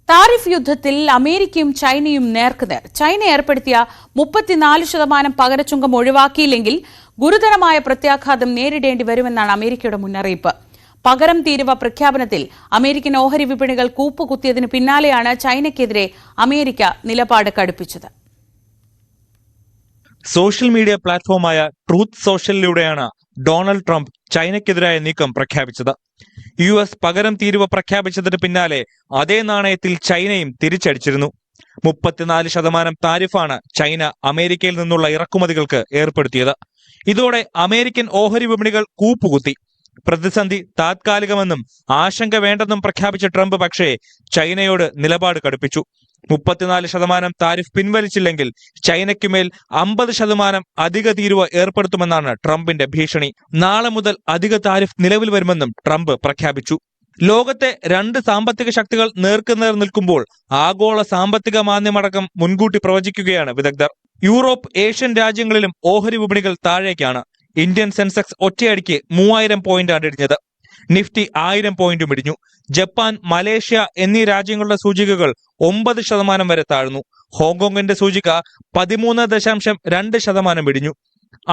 Tariff യുദ്ധത്തിൽ അമേരിക്കയും ചൈനയും നേർക്കുനേർ. ചൈന ഏർപ്പെടുത്തിയ 34% പകരച്ചുങ്കം ഒഴിവാക്കിയില്ലെങ്കിൽ ഗുരുതരമായ പ്രത്യാഘാതം നേരിടേണ്ടി വരുമെന്നാണ് അമേരിക്കയുടെ മുന്നറിയിപ്പ്. പകരം തീരുവ പ്രഖ്യാപനത്തിൽ അമേരിക്കൻ ഓഹരി വിപണികൾ കൂപ്പുകുത്തിയതിന് പിന്നാലെയാണ് ചൈനയ്ക്കെതിരെ അമേരിക്ക നിലപാട് കടുപ്പിച്ചത്. സോഷ്യൽ മീഡിയ പ്ലാറ്റ്ഫോമായ ട്രൂത്ത് സോഷ്യലിലൂടെയാണ് ഡൊണാൾഡ് ട്രംപ് ചൈനയ്ക്കെതിരായ നീക്കം പ്രഖ്യാപിച്ചത്. US പകരം തീരുവ പ്രഖ്യാപിച്ചതിന് പിന്നാലെ അതേ നാണയത്തിൽ ചൈനയും തിരിച്ചടിച്ചിരുന്നു. 34% താരിഫാണ് ചൈന അമേരിക്കയിൽ നിന്നുള്ള ഇറക്കുമതികൾക്ക് ഏർപ്പെടുത്തിയത്. ഇതോടെ അമേരിക്കൻ ഓഹരി വിപണികൾ കൂപ്പുകുത്തി. പ്രതിസന്ധി താത്കാലികമെന്നും ആശങ്ക വേണ്ടെന്നും പ്രഖ്യാപിച്ച ട്രംപ് പക്ഷേ ചൈനയോട് നിലപാട് കടുപ്പിച്ചു. 34% താരിഫ് പിൻവലിച്ചില്ലെങ്കിൽ ചൈനയ്ക്കുമേൽ 50% അധിക തീരുവ ഏർപ്പെടുത്തുമെന്നാണ് ട്രംപിന്റെ ഭീഷണി. നാളെ മുതൽ അധിക താരിഫ് നിലവിൽ വരുമെന്നും ട്രംപ് പ്രഖ്യാപിച്ചു. ലോകത്തെ രണ്ട് സാമ്പത്തിക ശക്തികൾ നേർക്കുനേർ നിൽക്കുമ്പോൾ ആഗോള സാമ്പത്തിക മാന്ദ്യമടക്കം മുൻകൂട്ടി പ്രവചിക്കുകയാണ് വിദഗ്ധർ. യൂറോപ്പ്, ഏഷ്യൻ രാജ്യങ്ങളിലും ഓഹരി വിപണികൾ താഴേക്കാണ്. ഇന്ത്യൻ സെൻസെക്സ് ഒറ്റയടിക്ക് 3000 പോയിന്റാണ് ഇടിഞ്ഞത്. നിഫ്റ്റി 1000 പോയിന്റും ഇടിഞ്ഞു. ജപ്പാൻ, മലേഷ്യ എന്നീ രാജ്യങ്ങളുടെ സൂചികകൾ 9% വരെ താഴ്ന്നു. ഹോങ്കോങ്ങിന്റെ സൂചിക 13.2% ഇടിഞ്ഞു.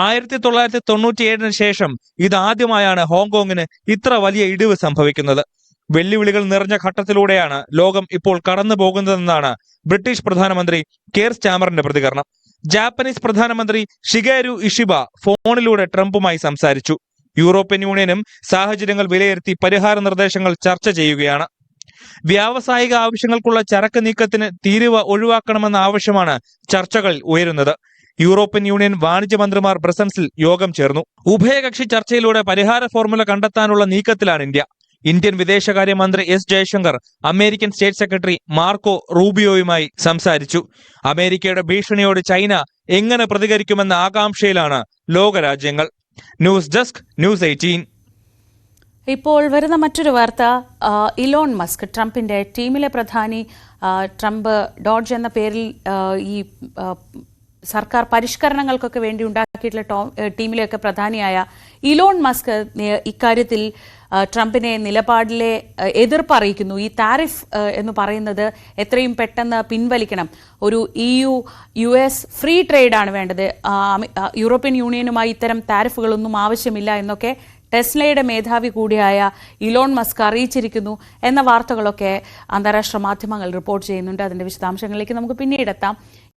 1997 ശേഷം ഇതാദ്യമായാണ് ഹോങ്കോങ്ങിന് ഇത്ര വലിയ ഇടിവ് സംഭവിക്കുന്നത്. വെല്ലുവിളികൾ നിറഞ്ഞ ഘട്ടത്തിലൂടെയാണ് ലോകം ഇപ്പോൾ കടന്നു പോകുന്നതെന്നാണ് ബ്രിട്ടീഷ് പ്രധാനമന്ത്രി കെയർ സ്റ്റാമറിന്റെ പ്രതികരണം. ജാപ്പനീസ് പ്രധാനമന്ത്രി ഷിഗേരു ഇഷിബ ഫോണിലൂടെ ട്രംപുമായി സംസാരിച്ചു. യൂറോപ്യൻ യൂണിയനും സാഹചര്യങ്ങൾ വിലയിരുത്തി പരിഹാര നിർദ്ദേശങ്ങൾ ചർച്ച ചെയ്യുകയാണ്. വ്യാവസായിക ആവശ്യങ്ങൾക്കുള്ള ചരക്ക് നീക്കത്തിന് തീരുവ ഒഴിവാക്കണമെന്ന ആവശ്യമാണ് ചർച്ചകളിൽ ഉയരുന്നത്. യൂറോപ്യൻ യൂണിയൻ വാണിജ്യ മന്ത്രിമാർ ബ്രസൽസിൽ യോഗം ചേർന്നു. ഉഭയകക്ഷി ചർച്ചയിലൂടെ പരിഹാര ഫോർമുല കണ്ടെത്താനുള്ള നീക്കത്തിലാണ് ഇന്ത്യ. ഇന്ത്യൻ വിദേശകാര്യമന്ത്രി S Jaishankar American state secretary Marco റൂബിയോയുമായി സംസാരിച്ചു. അമേരിക്കയുടെ ഭീഷണിയോട് ചൈന എങ്ങനെ പ്രതികരിക്കുമെന്ന ആകാംക്ഷയിലാണ് ലോകരാജ്യങ്ങൾ. News desk, News 18. ഇപ്പോൾ വരുന്ന മറ്റൊരു വാർത്ത, ഇലോൺ മസ്ക്, ട്രംപിന്റെ ടീമിലെ പ്രധാനി. ട്രംപ് ഡോഡ്ജ് എന്ന പേരിൽ ഈ സർക്കാർ പരിഷ്കരണങ്ങൾക്കൊക്കെ വേണ്ടി ഉണ്ടാക്കിയിട്ടുള്ള ടീമിലെയൊക്കെ പ്രധാനിയായ ഇലോൺ മസ്ക് ഇക്കാര്യത്തിൽ ട്രംപിനെ നിലപാടിലെ എതിർപ്പ് അറിയിക്കുന്നു. ഈ താരിഫ് എന്ന് പറയുന്നത് എത്രയും പെട്ടെന്ന് പിൻവലിക്കണം. ഒരു EU-US ഫ്രീ ട്രേഡാണ് വേണ്ടത്. യൂറോപ്യൻ യൂണിയനുമായി ഇത്തരം താരിഫുകളൊന്നും ആവശ്യമില്ല എന്നൊക്കെ ടെസ്ലയുടെ മേധാവി കൂടിയായ ഇലോൺ മസ്ക് അറിയിച്ചിരിക്കുന്നു എന്ന വാർത്തകളൊക്കെ അന്താരാഷ്ട്ര മാധ്യമങ്ങൾ റിപ്പോർട്ട് ചെയ്യുന്നുണ്ട്. അതിന്റെ വിശദാംശങ്ങളിലേക്ക് നമുക്ക് പിന്നീട് എത്താം.